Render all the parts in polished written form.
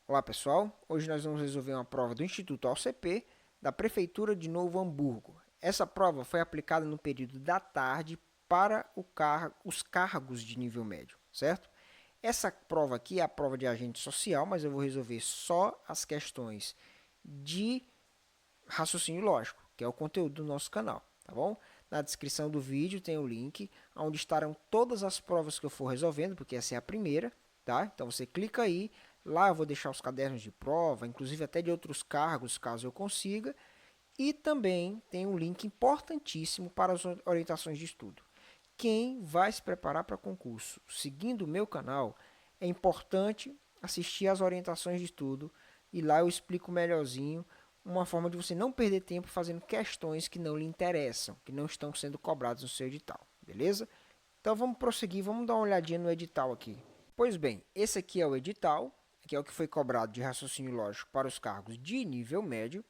Olá pessoal, hoje nós vamos resolver uma prova do Instituto AUCP da Prefeitura de Novo Hamburgo. Essa prova foi aplicada no período da tarde para os cargos de nível médio, certo? Essa prova aqui é a prova de agente social, mas eu vou resolver só as questões de raciocínio lógico, que é o conteúdo do nosso canal, tá bom? Na descrição do vídeo tem o link onde estarão todas as provas que eu for resolvendo, porque essa é a primeira, tá? Então você clica aí, lá eu vou deixar os cadernos de prova, inclusive até de outros cargos, caso eu consiga, e também tem um link importantíssimo para as orientações de estudo. Quem vai se preparar para concurso seguindo o meu canal, é importante assistir às orientações de estudo e lá eu explico melhorzinho uma forma de você não perder tempo fazendo questões que não lhe interessam, que não estão sendo cobradas no seu edital, beleza? Então vamos prosseguir, vamos dar uma olhadinha no edital aqui. Pois bem, esse aqui é o edital, que é o que foi cobrado de raciocínio lógico para os cargos de nível médio,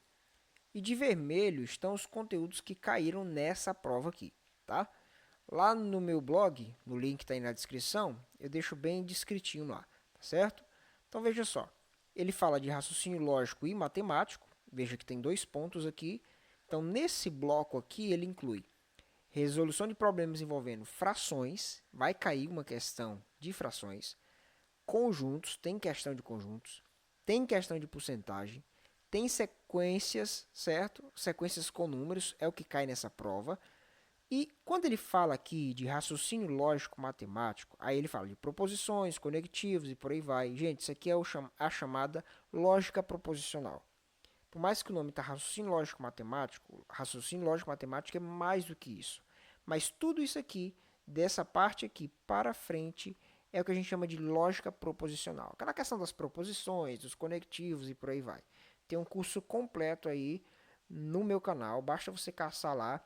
e de vermelho estão os conteúdos que caíram nessa prova aqui, tá? Lá no meu blog, no link que está aí na descrição, eu deixo bem descritinho lá, tá certo? Então veja só, ele fala de raciocínio lógico e matemático, veja que tem 2 pontos aqui. Então nesse bloco aqui ele inclui resolução de problemas envolvendo frações, vai cair uma questão de frações, conjuntos, tem questão de conjuntos, tem questão de porcentagem, tem sequências, certo? Sequências com números é o que cai nessa prova. E quando ele fala aqui de raciocínio lógico matemático, aí ele fala de proposições, conectivos e por aí vai. Gente, isso aqui é a chamada lógica proposicional. Por mais que o nome está raciocínio lógico matemático é mais do que isso. Mas tudo isso aqui, dessa parte aqui para frente, é o que a gente chama de lógica proposicional. Aquela questão das proposições, dos conectivos e por aí vai. Tem um curso completo aí no meu canal, basta você caçar lá,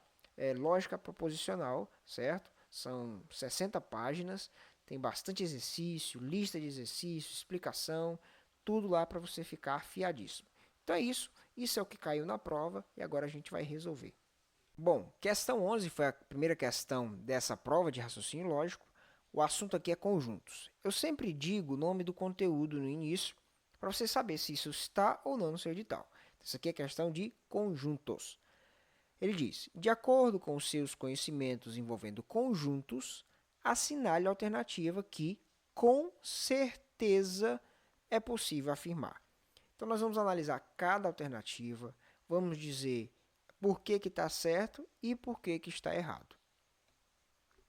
lógica proposicional, certo? São 60 páginas, tem bastante exercício, lista de exercícios, explicação, tudo lá para você ficar afiadíssimo. Então é isso é o que caiu na prova e agora a gente vai resolver. Bom, questão 11 foi a primeira questão dessa prova de raciocínio lógico. O assunto aqui é conjuntos. Eu sempre digo o nome do conteúdo no início para você saber se isso está ou não no seu edital. Isso aqui é questão de conjuntos. Ele diz: de acordo com os seus conhecimentos envolvendo conjuntos, assinale a alternativa que, com certeza, é possível afirmar. Então, nós vamos analisar cada alternativa, vamos dizer por que está certo e por que está errado.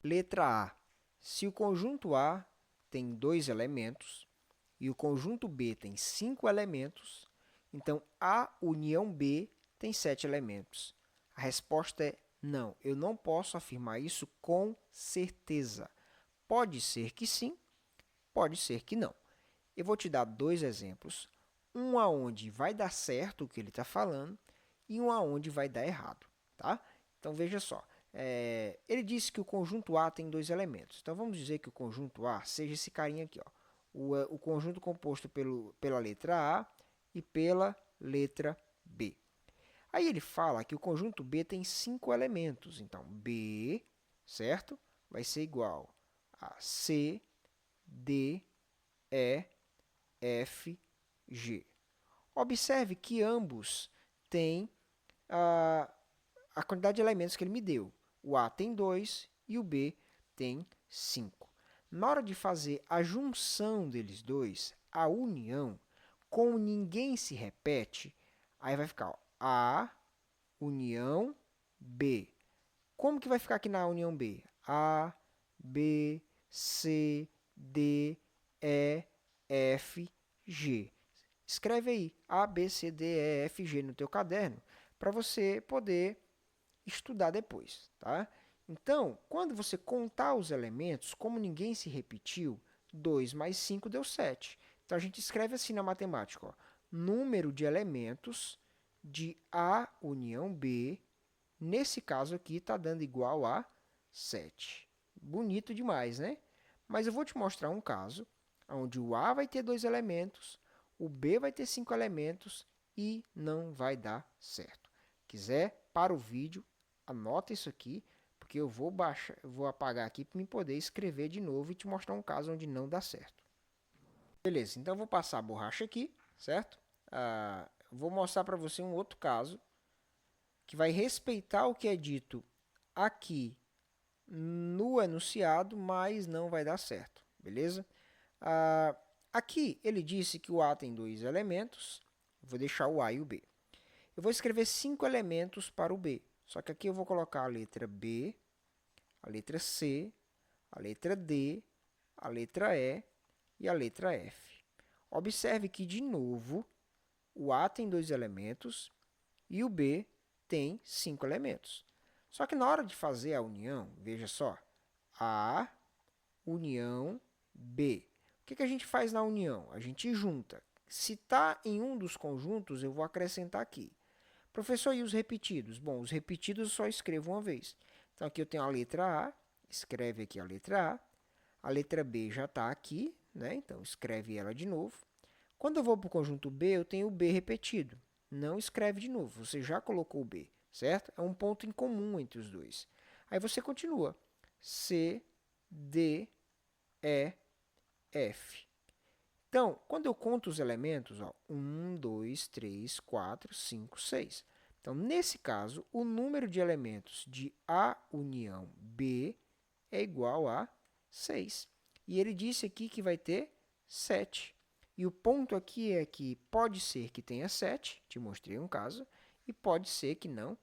Letra A. Se o conjunto A tem 2 elementos e o conjunto B tem 5 elementos, então A união B tem 7 elementos. A resposta é não, eu não posso afirmar isso com certeza. Pode ser que sim, pode ser que não. Eu vou te dar 2 exemplos, um aonde vai dar certo o que ele está falando e um aonde vai dar errado, tá? Então, veja só, ele disse que o conjunto A tem 2 elementos. Então, vamos dizer que o conjunto A seja esse carinha aqui, ó, o conjunto composto pela letra A e pela letra B. Aí ele fala que o conjunto B tem 5 elementos. Então, B, certo? Vai ser igual a C, D, E, F, G. Observe que ambos têm a quantidade de elementos que ele me deu. O A tem 2 e o B tem 5. Na hora de fazer a junção deles dois, a união, como ninguém se repete, aí vai ficar ó, A união B. Como que vai ficar aqui na união B? A, B, C, D, E, F, G. Escreve aí A, B, C, D, E, F, G no teu caderno para você poder estudar depois, tá? Então, quando você contar os elementos, como ninguém se repetiu, 2 mais 5 deu 7. Então, a gente escreve assim na matemática, ó, número de elementos de A união B, nesse caso aqui, está dando igual a 7. Bonito demais, né? Mas eu vou te mostrar um caso onde o A vai ter 2 elementos, o B vai ter 5 elementos e não vai dar certo. Quiser, para o vídeo, anota isso aqui, porque eu vou apagar aqui para me poder escrever de novo e te mostrar um caso onde não dá certo. Beleza, então eu vou passar a borracha aqui, certo? Vou mostrar para você um outro caso que vai respeitar o que é dito aqui no enunciado, mas não vai dar certo, beleza? Aqui ele disse que o A tem dois elementos, vou deixar o A e o B. Eu vou escrever 5 elementos para o B, só que aqui eu vou colocar a letra B, a letra C, a letra D, a letra E e a letra F. Observe que, de novo, o A tem dois elementos e o B tem 5 elementos. Só que na hora de fazer a união, veja só, A união B. O que a gente faz na união? A gente junta. Se está em um dos conjuntos, eu vou acrescentar aqui. Professor, e os repetidos? Bom, os repetidos eu só escrevo uma vez. Então, aqui eu tenho a letra A, escreve aqui a letra A. A letra B já está aqui, né? Então, escreve ela de novo. Quando eu vou para o conjunto B, eu tenho o B repetido. Não escreve de novo, você já colocou o B, certo? É um ponto em comum entre os dois. Aí você continua. C, D, E, F. Então, quando eu conto os elementos, ó, 1, 2, 3, 4, 5, 6. Então, nesse caso, o número de elementos de A união B é igual a 6. E ele disse aqui que vai ter 7. E o ponto aqui é que pode ser que tenha 7, te mostrei um caso, e pode ser que não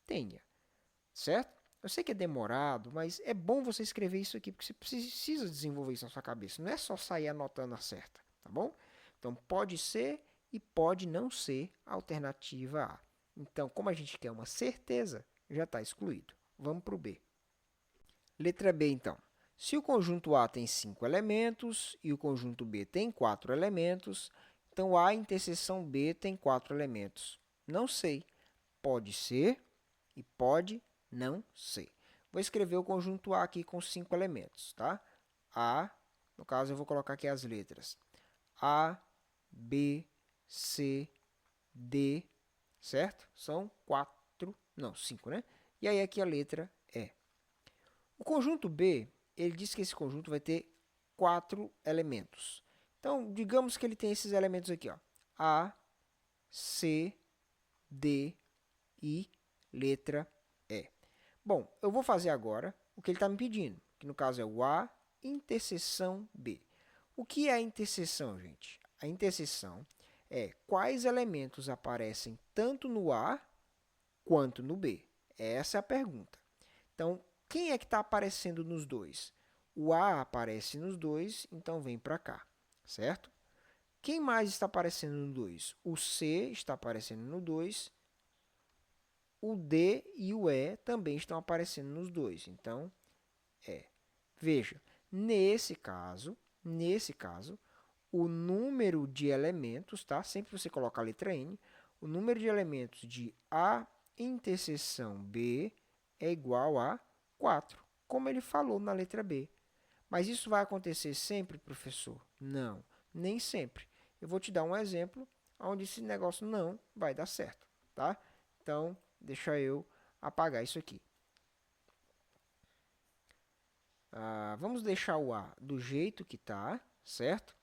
tenha, certo? Eu sei que é demorado, mas é bom você escrever isso aqui, porque você precisa desenvolver isso na sua cabeça. Não é só sair anotando a certa, tá bom? Então, pode ser e pode não ser a alternativa A. Então, como a gente quer uma certeza, já está excluído. Vamos para o B. Letra B, então. Se o conjunto A tem 5 elementos e o conjunto B tem 4 elementos, então A interseção B tem 4 elementos. Não sei. Pode ser e pode não ser. Vou escrever o conjunto A aqui com 5 elementos, tá? A, no caso, eu vou colocar aqui as letras. A, B, C, D, certo? São 4, não, 5, né? E aí aqui a letra E. O conjunto B, ele diz que esse conjunto vai ter 4 elementos. Então, digamos que ele tem esses elementos aqui, ó. A, C, D e letra E. Bom, eu vou fazer agora o que ele está me pedindo, que no caso é o A interseção B. O que é a interseção, gente? A interseção é quais elementos aparecem tanto no A quanto no B. Essa é a pergunta. Então, quem é que está aparecendo nos dois? O A aparece nos dois, então vem para cá, certo? Quem mais está aparecendo no 2? O C está aparecendo no 2. O D e o E também estão aparecendo nos dois. Então, veja, nesse caso, o número de elementos, tá? Sempre você coloca a letra N, o número de elementos de A interseção B é igual a 4, como ele falou na letra B. Mas isso vai acontecer sempre, professor? Não, nem sempre. Eu vou te dar um exemplo onde esse negócio não vai dar certo, tá? Então, deixa eu apagar isso aqui. Vamos deixar o A do jeito que está, certo?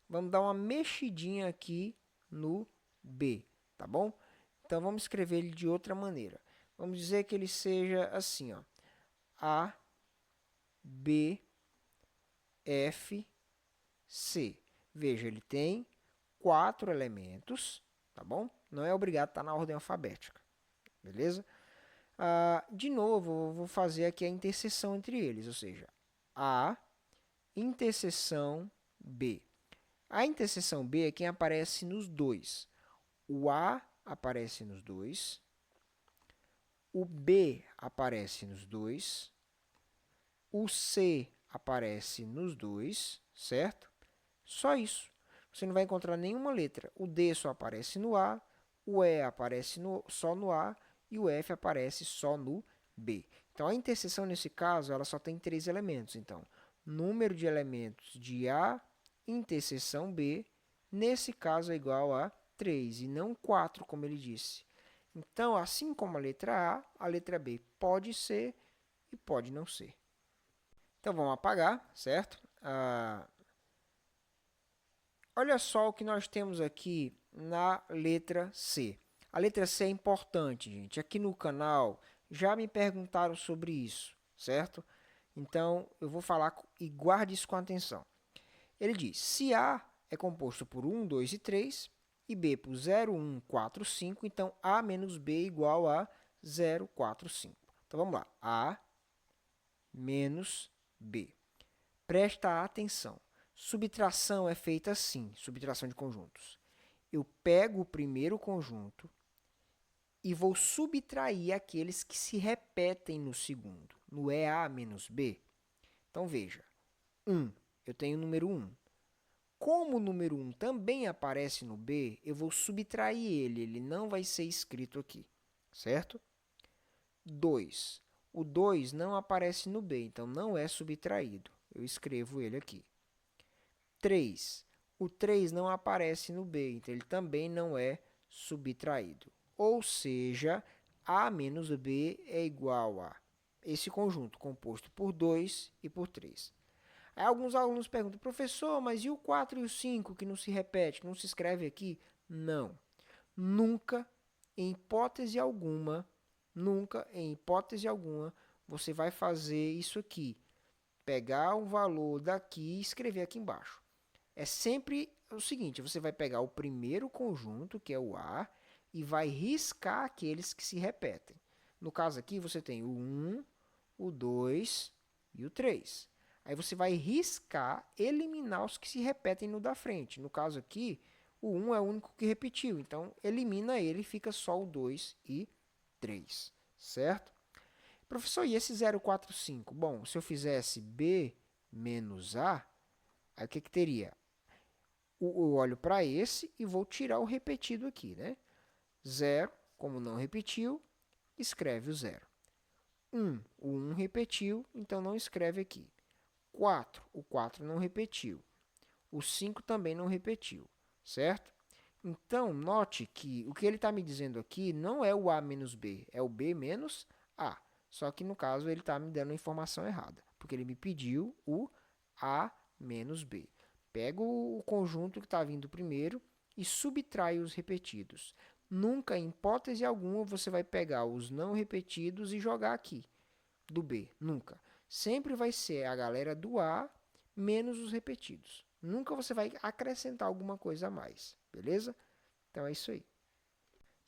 Vamos dar uma mexidinha aqui no B, tá bom? Então, vamos escrever ele de outra maneira. Vamos dizer que ele seja assim, ó. A, B, F, C. Veja, ele tem 4 elementos, tá bom? Não é obrigado a estar na ordem alfabética, beleza? De novo, eu vou fazer aqui a interseção entre eles, ou seja, A interseção B. A interseção B é quem aparece nos dois. O A aparece nos dois, o B aparece nos dois, o C aparece nos dois, certo? Só isso. Você não vai encontrar nenhuma letra. O D só aparece no A, o E aparece só no A e o F aparece só no B. Então, a interseção, nesse caso, ela só tem 3 elementos. Então, número de elementos de A interseção B, nesse caso, é igual a 3 e não 4, como ele disse. Então, assim como a letra B pode ser e pode não ser. Então, vamos apagar, certo? Olha só o que nós temos aqui na letra C. A letra C é importante, gente. Aqui no canal já me perguntaram sobre isso, certo? Então, eu vou falar e guarde isso com atenção. Ele diz, se A é composto por 1, 2 e 3, e B por 0, 1, 4, 5, então A menos B é igual a 0, 4, 5. Então, vamos lá. A menos B. Presta atenção. Subtração é feita assim, subtração de conjuntos. Eu pego o primeiro conjunto e vou subtrair aqueles que se repetem no segundo, no EA menos B. Então, veja, 1, eu tenho o número 1. Como o número 1 também aparece no B, eu vou subtrair ele não vai ser escrito aqui, certo? 2, o 2 não aparece no B, então não é subtraído, eu escrevo ele aqui. 3, o 3 não aparece no B, então ele também não é subtraído. Ou seja, A menos B é igual a esse conjunto composto por 2 e por 3. Aí alguns alunos perguntam, professor, mas e o 4 e o 5 que não se repete, que não se escreve aqui? Não. Nunca, em hipótese alguma, você vai fazer isso aqui. Pegar o valor daqui e escrever aqui embaixo. É sempre o seguinte, você vai pegar o primeiro conjunto, que é o A, e vai riscar aqueles que se repetem. No caso aqui, você tem o 1, o 2 e o 3. Aí você vai riscar, eliminar os que se repetem no da frente. No caso aqui, o 1 é o único que repetiu, então elimina ele e fica só o 2 e 3, certo? Professor, e esse 0, 4, 5? Bom, se eu fizesse B menos A, aí o que teria? Eu olho para esse e vou tirar o repetido aqui, né? 0, como não repetiu, escreve o 0. 1, o 1 repetiu, então não escreve aqui. 4, o 4 não repetiu. O 5 também não repetiu, certo? Então, note que o que ele está me dizendo aqui não é o A menos B, é o B menos A. Só que, no caso, ele está me dando a informação errada, porque ele me pediu o A menos B. Pego o conjunto que está vindo primeiro e subtrai os repetidos. Nunca, em hipótese alguma, você vai pegar os não repetidos e jogar aqui, do B. Nunca. Sempre vai ser a galera do A menos os repetidos. Nunca você vai acrescentar alguma coisa a mais, beleza? Então é isso aí.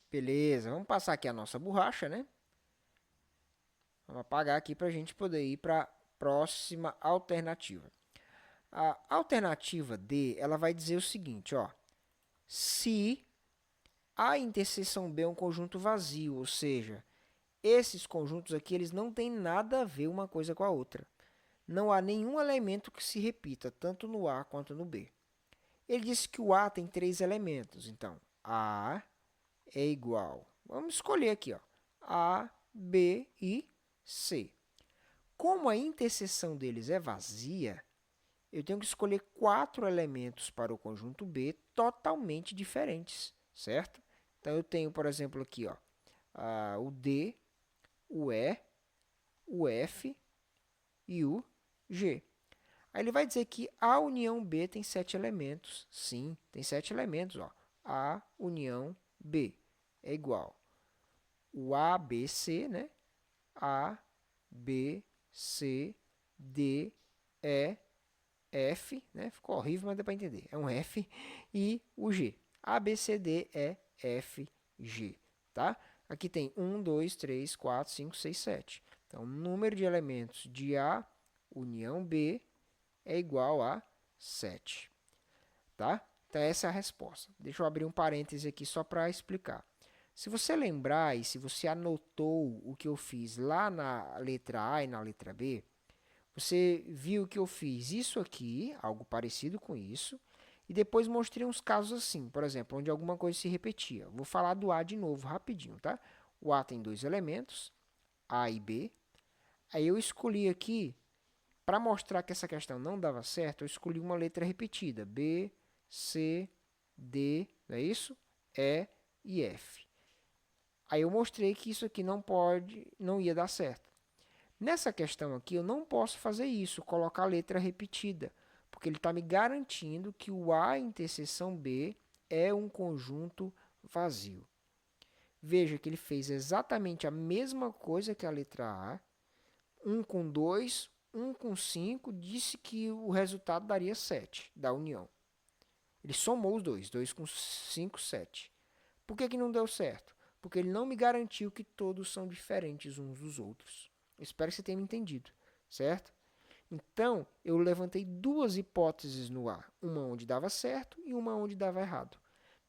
Beleza, vamos passar aqui a nossa borracha, né? Vamos apagar aqui para a gente poder ir para a próxima alternativa. A alternativa D, ela vai dizer o seguinte, ó. Se A interseção B é um conjunto vazio, ou seja, esses conjuntos aqui eles não têm nada a ver uma coisa com a outra. Não há nenhum elemento que se repita, tanto no A quanto no B. Ele disse que o A tem 3 elementos, então A é igual, vamos escolher aqui, ó, A, B e C. Como a interseção deles é vazia, eu tenho que escolher 4 elementos para o conjunto B totalmente diferentes, certo? Então, eu tenho, por exemplo, aqui ó, o D, o E, o F e o G. Aí ele vai dizer que A união B tem 7 elementos. Sim, tem 7 elementos. Ó. A união B é igual o A, B, C, né? A, B, C, D, E, F, né? Ficou horrível, mas dá para entender. É um F e o G. A, B, C, D, E, F, G, tá? Aqui tem 1, 2, 3, 4, 5, 6, 7. Então, o número de elementos de A união B é igual a 7, tá? Então, essa é a resposta. Deixa eu abrir um parêntese aqui só para explicar. Se você lembrar e se você anotou o que eu fiz lá na letra A e na letra B, você viu que eu fiz isso aqui, algo parecido com isso, e depois mostrei uns casos assim, por exemplo, onde alguma coisa se repetia. Vou falar do A de novo, rapidinho, tá? O A tem 2 elementos, A e B. Aí eu escolhi aqui, para mostrar que essa questão não dava certo, eu escolhi uma letra repetida, B, C, D, não é isso? E e F. Aí eu mostrei que isso aqui não ia dar certo. Nessa questão aqui, eu não posso fazer isso, colocar a letra repetida, porque ele está me garantindo que o A interseção B é um conjunto vazio. Veja que ele fez exatamente a mesma coisa que a letra A. 1 com 2, 1 com 5, disse que o resultado daria 7 da união. Ele somou os dois, 2 com 5, 7. Por que não deu certo? Porque ele não me garantiu que todos são diferentes uns dos outros. Espero que você tenha me entendido, certo? Então, eu levantei duas hipóteses no A, uma onde dava certo e uma onde dava errado.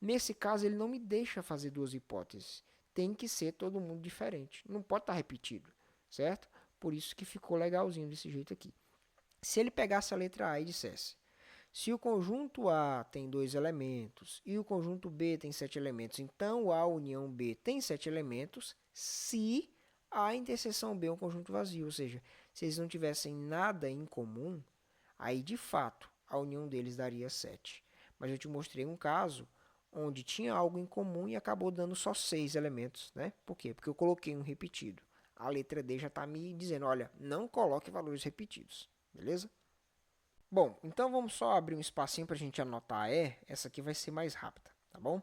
Nesse caso, ele não me deixa fazer duas hipóteses. Tem que ser todo mundo diferente. Não pode estar repetido, certo? Por isso que ficou legalzinho desse jeito aqui. Se ele pegasse a letra A e dissesse: se o conjunto A tem 2 elementos e o conjunto B tem 7 elementos, então A união B tem 7 elementos se A interseção B é um conjunto vazio. Ou seja, se eles não tivessem nada em comum, aí de fato a união deles daria 7. Mas eu te mostrei um caso onde tinha algo em comum e acabou dando só 6 elementos, né? Por quê? Porque eu coloquei um repetido. A letra D já está me dizendo, olha, não coloque valores repetidos, beleza? Bom, então vamos só abrir um espacinho para a gente anotar a E. Essa aqui vai ser mais rápida, tá bom?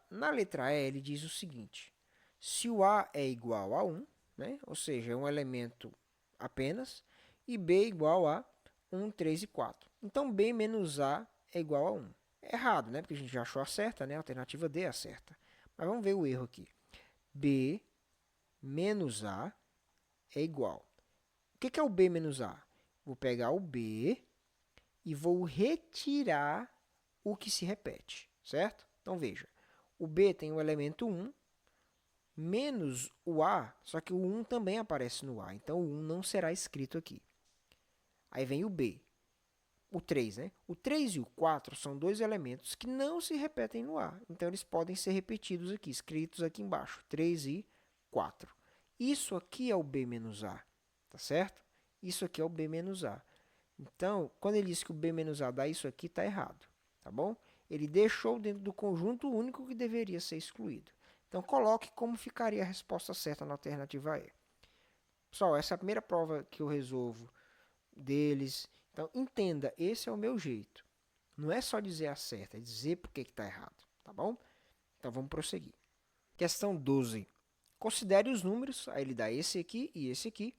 Na letra E, ele diz o seguinte: se o A é igual a 1, né? Ou seja, é um elemento apenas, e B é igual a 1, 3 e 4. Então, B menos A é igual a 1. É errado, né? Porque a gente já achou a certa, né? A alternativa D é a certa. Mas vamos ver o erro aqui. B menos A é igual. O que é o B menos A? Vou pegar o B e vou retirar o que se repete, certo? Então, veja. O B tem o elemento 1, menos o A, só que o 1 também aparece no A. Então, o 1 não será escrito aqui. Aí vem o B. O 3, né? O 3 e o 4 são dois elementos que não se repetem no A. Então, eles podem ser repetidos aqui, escritos aqui embaixo. 3 e 4. Isso aqui é o B menos A, tá certo? Isso aqui é o B menos A. Então, quando ele diz que o B menos A dá isso aqui, está errado, tá bom? Ele deixou dentro do conjunto único que deveria ser excluído. Então, coloque como ficaria a resposta certa na alternativa E. Pessoal, essa é a primeira prova que eu resolvo deles. Então, entenda, esse é o meu jeito. Não é só dizer a certa, é dizer por que está errado, tá bom? Então, vamos prosseguir. Questão 12. Considere os números, aí ele dá esse aqui e esse aqui.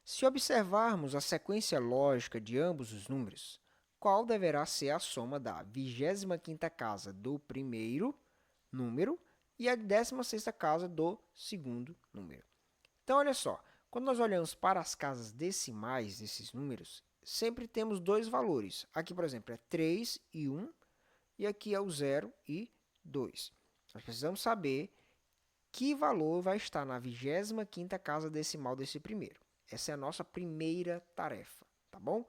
Se observarmos a sequência lógica de ambos os números, qual deverá ser a soma da 25ª casa do primeiro número e a 16ª casa do segundo número? Então, olha só, quando nós olhamos para as casas decimais desses números, sempre temos dois valores. Aqui, por exemplo, é 3 e 1, e aqui é o 0 e 2. Nós precisamos saber que valor vai estar na 25ª casa decimal desse primeiro. Essa é a nossa primeira tarefa, tá bom?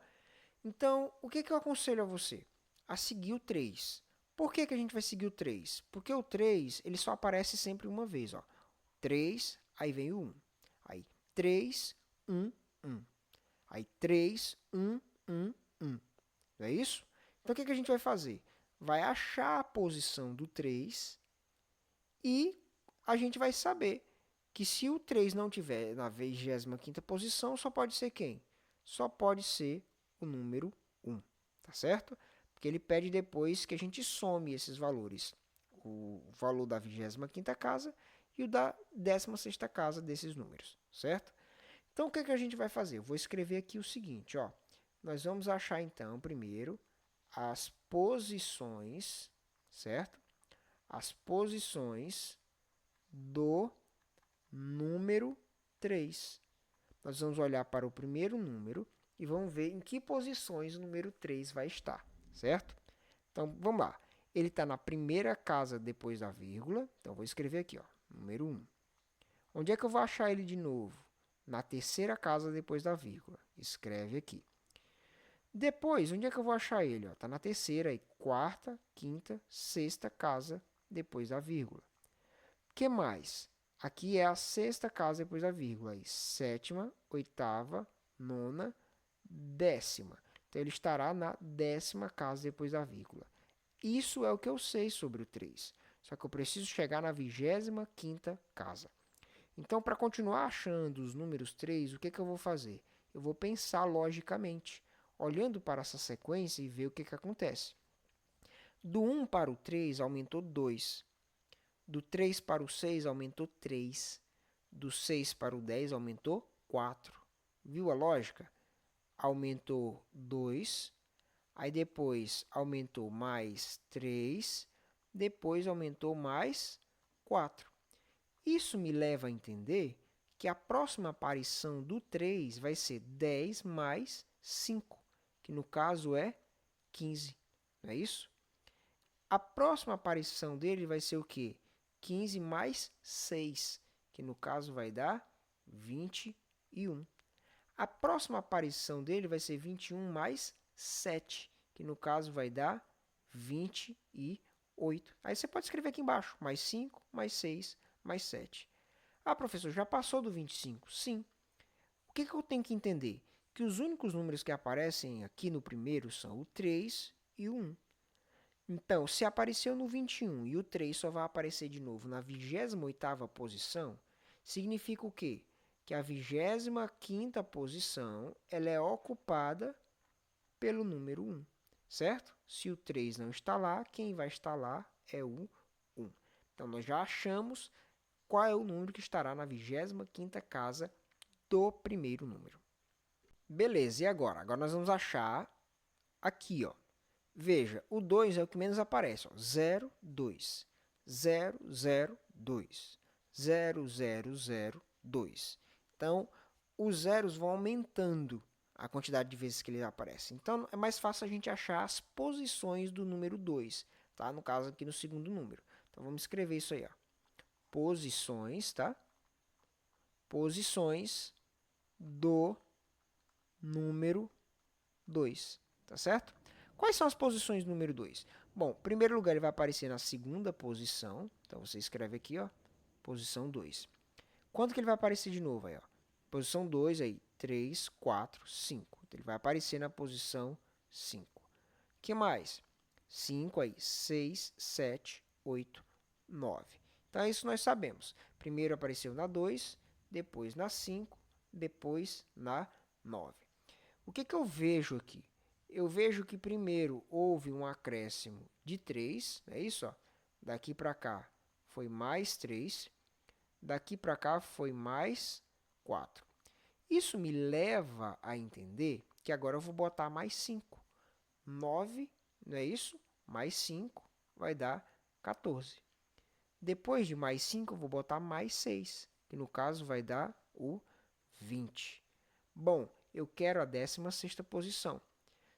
Então, o que eu aconselho a você? A seguir o 3. Por que a gente vai seguir o 3? Porque o 3 ele só aparece sempre uma vez. Ó. 3, aí vem o 1. Aí 3, 1, 1. Aí 3, 1, 1, 1. Não é isso? Então, o que a gente vai fazer? Vai achar a posição do 3 e a gente vai saber que se o 3 não tiver na 25ª posição, só pode ser quem? Só pode ser o número 1, tá certo? Porque ele pede depois que a gente some esses valores. O valor da 25ª casa e o da 16ª casa desses números, certo? Então, o que a gente vai fazer? Eu vou escrever aqui o seguinte, ó. Nós vamos achar, então, primeiro, as posições, certo? As posições do número 3. Nós vamos olhar para o primeiro número e vamos ver em que posições o número 3 vai estar, certo? Então, vamos lá. Ele está na primeira casa depois da vírgula. Então, vou escrever aqui, ó, número 1. Onde é que eu vou achar ele de novo? Na terceira casa depois da vírgula. Escreve aqui. Depois, onde é que eu vou achar ele? Está na terceira, e quarta, quinta, sexta casa depois da vírgula. O que mais? Aqui é a sexta casa depois da vírgula. Aí, sétima, oitava, nona, décima. Então, ele estará na 10ª casa depois da vírgula. Isso é o que eu sei sobre o 3. Só que eu preciso chegar na 25ª casa. Então, para continuar achando os números 3, o que eu vou fazer? Eu vou pensar logicamente, olhando para essa sequência e ver o que acontece. Do 1 para o 3 aumentou 2. Do 3 para o 6 aumentou 3. Do 6 para o 10 aumentou 4. Viu a lógica? Aumentou 2, aí depois aumentou mais 3, depois aumentou mais 4. Isso me leva a entender que a próxima aparição do 3 vai ser 10 mais 5, que no caso é 15, não é isso? A próxima aparição dele vai ser o quê? 15 mais 6, que no caso vai dar 21. A próxima aparição dele vai ser 21 mais 7, que no caso vai dar 28. Aí você pode escrever aqui embaixo, mais 5, mais 6, mais 7. Ah, professor, já passou do 25? Sim. O que eu tenho que entender? Que os únicos números que aparecem aqui no primeiro são o 3 e o 1. Então, se apareceu no 21 e o 3 só vai aparecer de novo na 28ª posição, significa o quê? Que a 25ª posição ela é ocupada pelo número 1, certo? Se o 3 não está lá, quem vai estar lá é o 1. Então, nós já achamos qual é o número que estará na 25ª casa do primeiro número. Beleza, e agora? Agora nós vamos achar aqui, ó. Veja, o 2 é o que menos aparece, ó. 0, 2, 0, 0, 2, 0, 0, 0, 2. Então, os zeros vão aumentando a quantidade de vezes que ele aparece. Então, é mais fácil a gente achar as posições do número 2, tá? No caso aqui no segundo número. Então, vamos escrever isso aí, ó. Posições, tá? Posições do número 2, tá certo? Quais são as posições do número 2? Bom, em primeiro lugar, ele vai aparecer na segunda posição. Então, você escreve aqui, ó, posição 2. Quanto que ele vai aparecer de novo aí, ó? Posição 2 aí, 3, 4, 5. Então, ele vai aparecer na posição 5. O que mais? 5 aí, 6, 7, 8, 9. Então, isso nós sabemos. Primeiro apareceu na 2, depois na 5, depois na 9. O que eu vejo aqui? Eu vejo que primeiro houve um acréscimo de 3, é isso? Ó. Daqui para cá foi mais 3, daqui para cá foi mais 4. Isso me leva a entender que agora eu vou botar mais 5. 9, não é isso? Mais 5 vai dar 14. Depois de mais 5, eu vou botar mais 6, que no caso vai dar o 20. Bom, eu quero a 16ª posição.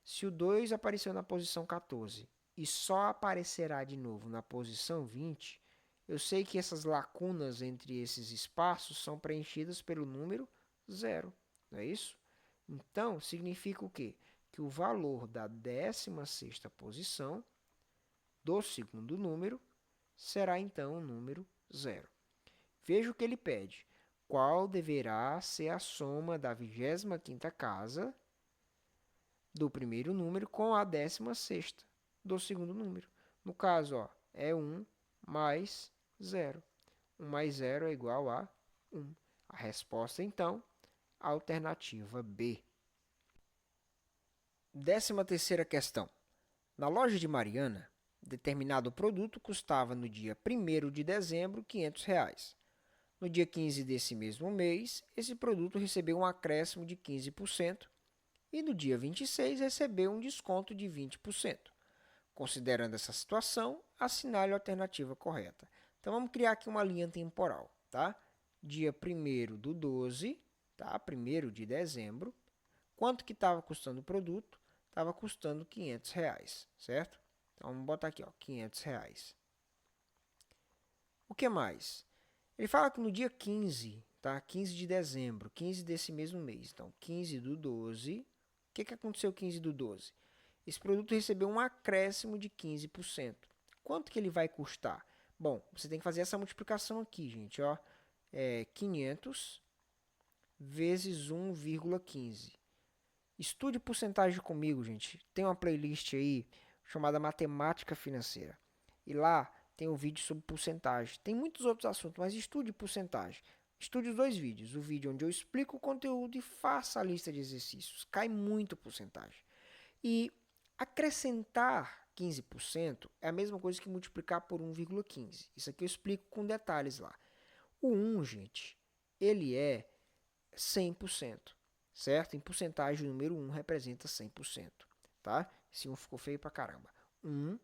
Se o 2 apareceu na posição 14 e só aparecerá de novo na posição 20, eu sei que essas lacunas entre esses espaços são preenchidas pelo número 0, não é isso? Então, significa o quê? Que o valor da 16ª posição do segundo número será, então, o número 0. Veja o que ele pede. Qual deverá ser a soma da 25ª casa do primeiro número com a 16ª do segundo número? No caso, ó, é 1 mais 0. 1 mais 0 é igual a 1. A resposta, então, a alternativa B. 13ª questão. Na loja de Mariana, determinado produto custava no dia 1º de dezembro R$ 500. No dia 15 desse mesmo mês, esse produto recebeu um acréscimo de 15% e no dia 26 recebeu um desconto de 20%. Considerando essa situação, assinale a alternativa correta. Então, vamos criar aqui uma linha temporal, tá? Dia 1º do 12, tá? 1º de dezembro. Quanto que estava custando o produto? Estava custando R$ 500, certo? Então, vamos botar aqui, ó, R$ 500. O que mais? Ele fala que no dia 15, tá? 15 de dezembro, 15 desse mesmo mês. Então, 15 do 12. O que aconteceu 15 do 12? Esse produto recebeu um acréscimo de 15%. Quanto que ele vai custar? Bom, você tem que fazer essa multiplicação aqui, gente. Ó. 500 vezes 1,15. Estude porcentagem comigo, gente. Tem uma playlist aí chamada Matemática Financeira. E lá tem um vídeo sobre porcentagem. Tem muitos outros assuntos, mas estude porcentagem. Estude os dois vídeos. O vídeo onde eu explico o conteúdo e faça a lista de exercícios. Cai muito porcentagem. E acrescentar 15% é a mesma coisa que multiplicar por 1,15. Isso aqui eu explico com detalhes lá. O 1, gente, ele é 100%, certo? Em porcentagem, o número 1 representa 100%, tá? Esse 1 ficou feio pra caramba. 1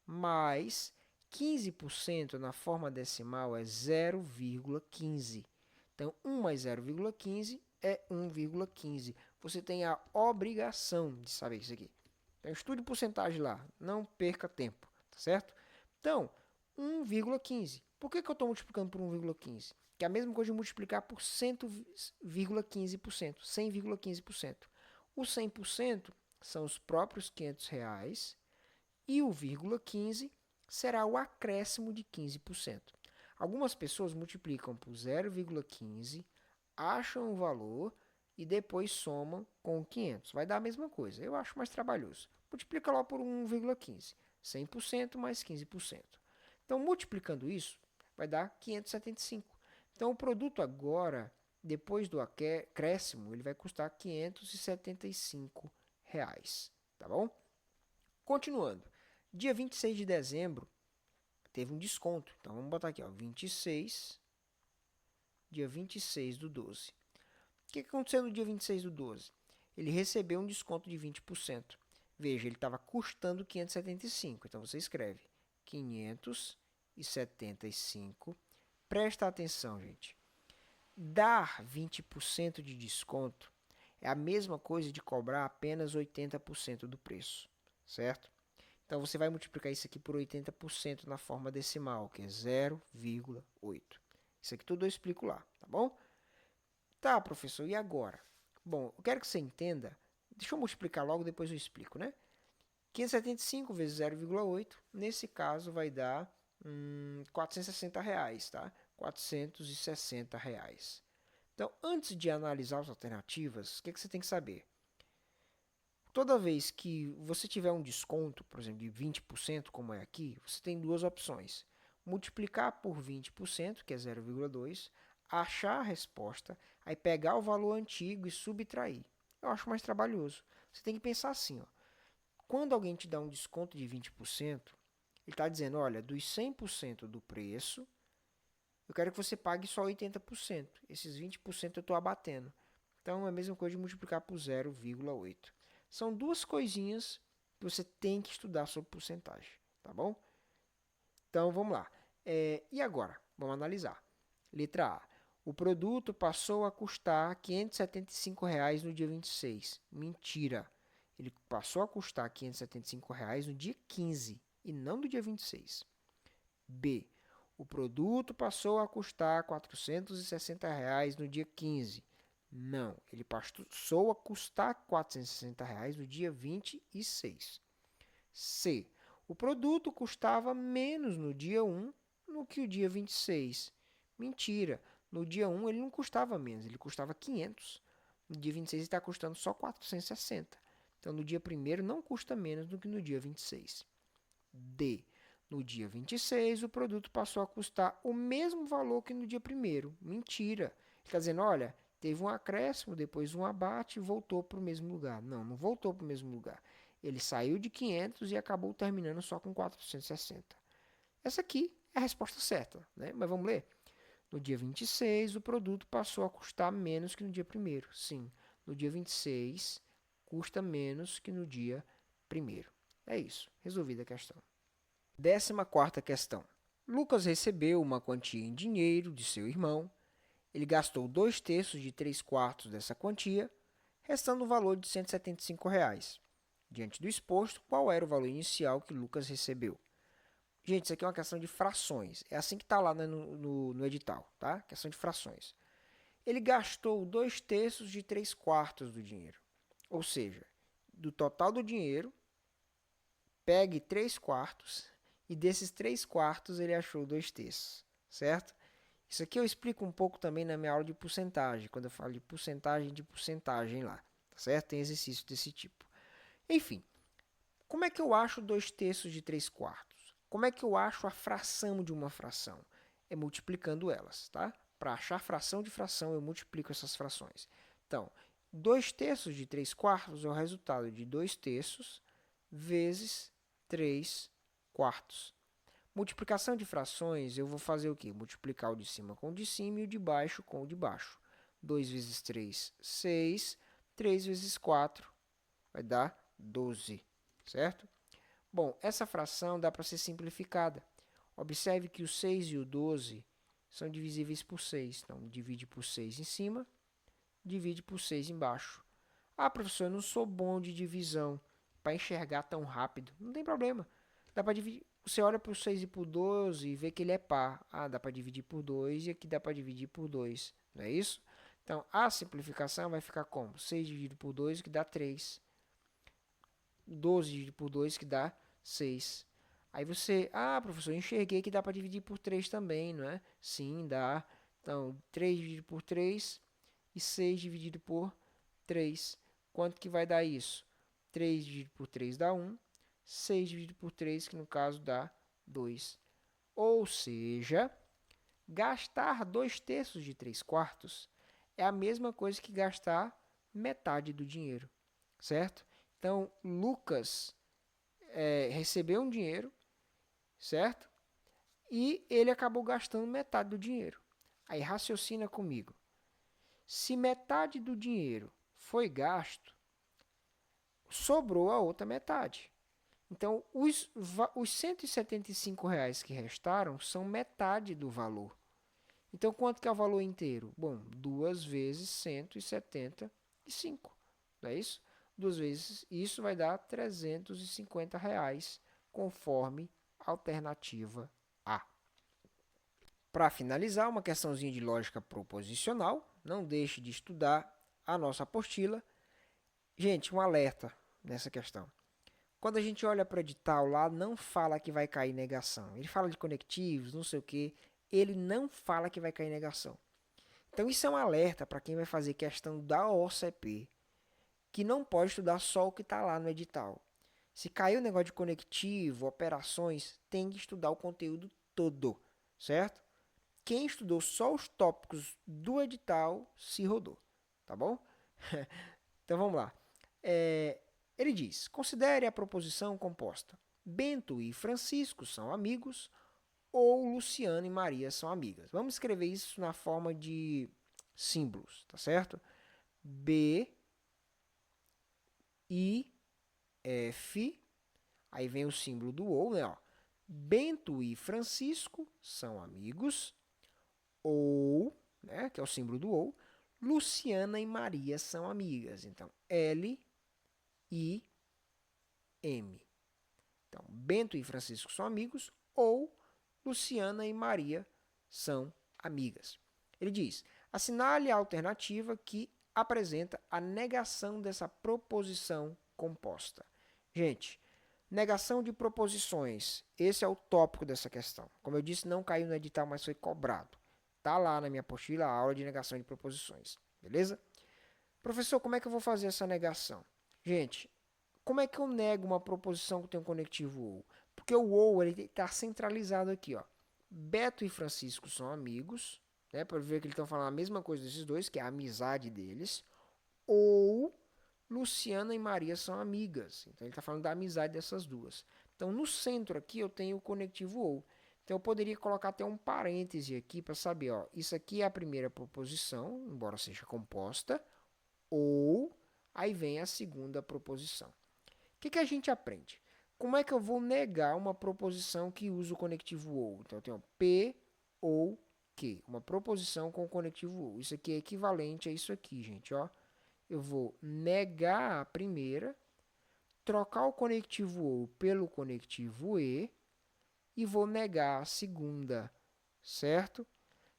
mais 15% na forma decimal é 0,15. Então, 1 mais 0,15 é 1,15. Você tem a obrigação de saber isso aqui. Então, estude porcentagem lá. Não perca tempo, tá certo? Então, 1,15. Por que eu estou multiplicando por 1,15? Que é a mesma coisa de multiplicar por 100,15%. 100,15%. O 100% são os próprios R$ 500 e o vírgula 15 será o acréscimo de 15%. Algumas pessoas multiplicam por 0,15, acham o valor e depois somam com 500. Vai dar a mesma coisa. Eu acho mais trabalhoso. Multiplica lá por 1,15. 100% mais 15%. Então, multiplicando isso, vai dar 575. Então, o produto agora, depois do acréscimo, ele vai custar R$ 575. Tá bom? Continuando. Dia 26 de dezembro, teve um desconto. Então, vamos botar aqui, ó, dia 26 do 12. O que aconteceu no dia 26 do 12? Ele recebeu um desconto de 20%. Veja, ele estava custando 575. Então, você escreve 575. Presta atenção, gente. Dar 20% de desconto é a mesma coisa de cobrar apenas 80% do preço, certo? Então, você vai multiplicar isso aqui por 80% na forma decimal, que é 0,8. Isso aqui tudo eu explico lá, tá bom? Tá, professor, e agora? Bom, eu quero que você entenda. Deixa eu multiplicar logo, depois eu explico, né? 575 vezes 0,8, nesse caso vai dar R$ 460, tá? R$ 460. Então, antes de analisar as alternativas, o que você tem que saber? Toda vez que você tiver um desconto, por exemplo, de 20%, como é aqui, você tem duas opções. Multiplicar por 20%, que é 0,2, achar a resposta, aí pegar o valor antigo e subtrair. Eu acho mais trabalhoso. Você tem que pensar assim, ó. Quando alguém te dá um desconto de 20%, ele está dizendo, olha, dos 100% do preço, eu quero que você pague só 80%. Esses 20% eu estou abatendo. Então, é a mesma coisa de multiplicar por 0,8. São duas coisinhas que você tem que estudar sobre porcentagem, tá bom? Então, vamos lá. E agora? Vamos analisar. Letra A. O produto passou a custar R$ 575 no dia 26. Mentira. Ele passou a custar R$ 575 no dia 15 e não no dia 26. B. O produto passou a custar R$ 460 no dia 15. Não, ele passou a custar R$ 460 no dia 26. C. O produto custava menos no dia 1 no que o dia 26. Mentira, no dia 1 ele não custava menos, ele custava 500. No dia 26 ele está custando só 460. Então, no dia 1º não custa menos do que no dia 26. D. No dia 26, o produto passou a custar o mesmo valor que no dia 1º. Mentira. Ele está dizendo, olha, teve um acréscimo, depois um abate e voltou para o mesmo lugar. Não, não voltou para o mesmo lugar. Ele saiu de 500 e acabou terminando só com 460. Essa aqui é a resposta certa, né? Mas vamos ler. No dia 26, o produto passou a custar menos que no dia 1º. Sim, no dia 26, custa menos que no dia 1º. É isso, resolvida a questão. 14ª questão. Lucas recebeu uma quantia em dinheiro de seu irmão. Ele gastou 2/3 de 3/4 dessa quantia, restando o valor de R$ 175. Diante do exposto, qual era o valor inicial que Lucas recebeu? Gente, isso aqui é uma questão de frações. É assim que está lá no edital, tá? Questão de frações. Ele gastou 2/3 de 3/4 do dinheiro. Ou seja, do total do dinheiro, pegue 3/4 e desses 3/4 ele achou 2/3, certo? Isso aqui eu explico um pouco também na minha aula de porcentagem, quando eu falo de porcentagem lá, tá certo? Tem exercício desse tipo. Enfim, como é que eu acho 2/3 de 3/4? Como é que eu acho a fração de uma fração? É multiplicando elas, tá? Para achar fração de fração, eu multiplico essas frações. Então, 2/3 de 3/4 é o resultado de 2/3 vezes 3 quartos. Multiplicação de frações, eu vou fazer o quê? Multiplicar o de cima com o de cima e o de baixo com o de baixo. 2 vezes 3, 6. 3 vezes 4 vai dar 12, certo? Bom, essa fração dá para ser simplificada. Observe que o 6 e o 12 são divisíveis por 6. Então, divide por 6 em cima, divide por 6 embaixo. Ah, professor, eu não sou bom de divisão para enxergar tão rápido. Não tem problema. Dá para dividir. Você olha para o 6 e por 12 e vê que ele é par. Ah, dá para dividir por 2 e aqui dá para dividir por 2. Não é isso? Então, a simplificação vai ficar como? 6 dividido por 2, que dá 3. 12 dividido por 2, que dá 6. Aí você, professor, eu enxerguei que dá para dividir por 3 também, não é? Sim, dá. Então, 3 dividido por 3 e 6 dividido por 3. Quanto que vai dar isso? 3 dividido por 3 dá 1. 6 dividido por 3, que no caso dá 2. Ou seja, gastar 2/3 de 3 quartos é a mesma coisa que gastar metade do dinheiro, certo? Então, Lucas recebeu um dinheiro, certo? E ele acabou gastando metade do dinheiro. Aí raciocina comigo. Se metade do dinheiro foi gasto, sobrou a outra metade. Então, os R$ 175 que restaram são metade do valor. Então, quanto que é o valor inteiro? Bom, 2 vezes 175, não é isso? 2 vezes isso vai dar R$ 350, conforme alternativa A. Para finalizar, uma questãozinha de lógica proposicional. Não deixe de estudar a nossa apostila. Gente, um alerta nessa questão. Quando a gente olha para o edital lá, não fala que vai cair negação. Ele fala de conectivos, não sei o quê. Ele não fala que vai cair negação. Então, isso é um alerta para quem vai fazer questão da OCP, que não pode estudar só o que está lá no edital. Se cair o negócio de conectivo, operações, tem que estudar o conteúdo todo, certo? Quem estudou só os tópicos do edital se rodou, tá bom? Então vamos lá. Ele diz: considere a proposição composta. Bento e Francisco são amigos ou Luciano e Maria são amigas. Vamos escrever isso na forma de símbolos, tá certo? B, I, F, aí vem o símbolo do ou, né? Ó. Bento e Francisco são amigos, ou, né, que é o símbolo do ou, Luciana e Maria são amigas. Então, L, I, M. Então, Bento e Francisco são amigos, ou Luciana e Maria são amigas. Ele diz: assinale a alternativa que apresenta a negação dessa proposição composta. Gente, negação de proposições. Esse é o tópico dessa questão. Como eu disse, não caiu no edital, mas foi cobrado. Está lá na minha apostila a aula de negação de proposições. Beleza? Professor, como é que eu vou fazer essa negação? Gente, como é que eu nego uma proposição que tem um conectivo ou? Porque o ou está centralizado aqui. Ó. Beto e Francisco são amigos. Né, para ver que eles estão falando a mesma coisa desses dois, que é a amizade deles. Ou Luciana e Maria são amigas. Então, ele está falando da amizade dessas duas. Então, no centro aqui, eu tenho o conectivo ou. Então, eu poderia colocar até um parêntese aqui para saber, ó, isso aqui é a primeira proposição, embora seja composta, ou aí vem a segunda proposição. O que a gente aprende? Como é que eu vou negar uma proposição que usa o conectivo ou? Então, eu tenho P ou Q, uma proposição com o conectivo ou. Isso aqui é equivalente a isso aqui, gente, ó. Eu vou negar a primeira, trocar o conectivo ou pelo conectivo e vou negar a segunda, certo?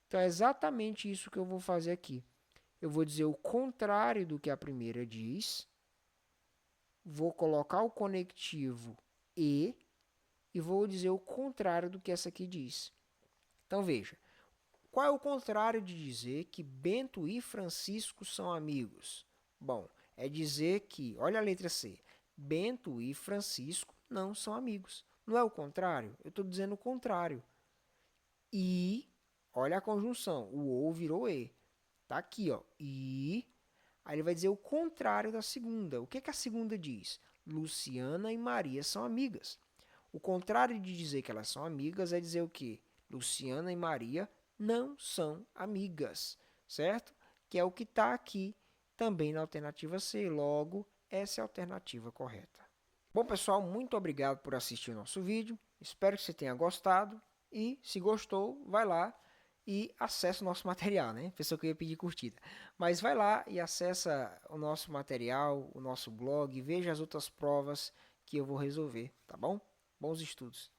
Então, é exatamente isso que eu vou fazer aqui. Eu vou dizer o contrário do que a primeira diz, vou colocar o conectivo e vou dizer o contrário do que essa aqui diz. Então, veja. Qual é o contrário de dizer que Bento e Francisco são amigos? Bom, é dizer que, olha a letra C, Bento e Francisco não são amigos. Não é o contrário? Eu estou dizendo o contrário. E, olha a conjunção, o ou virou e. Está aqui, ó, e. Aí ele vai dizer o contrário da segunda. O que a segunda diz? Luciana e Maria são amigas. O contrário de dizer que elas são amigas é dizer o quê? Luciana e Maria não são amigas, certo? Que é o que está aqui também na alternativa C. Logo, essa é a alternativa correta. Bom, pessoal, muito obrigado por assistir o nosso vídeo. Espero que você tenha gostado. E, se gostou, vai lá e acessa o nosso material, né? Pensou que eu ia pedir curtida. Mas vai lá e acessa o nosso material, o nosso blog, veja as outras provas que eu vou resolver, tá bom? Bons estudos!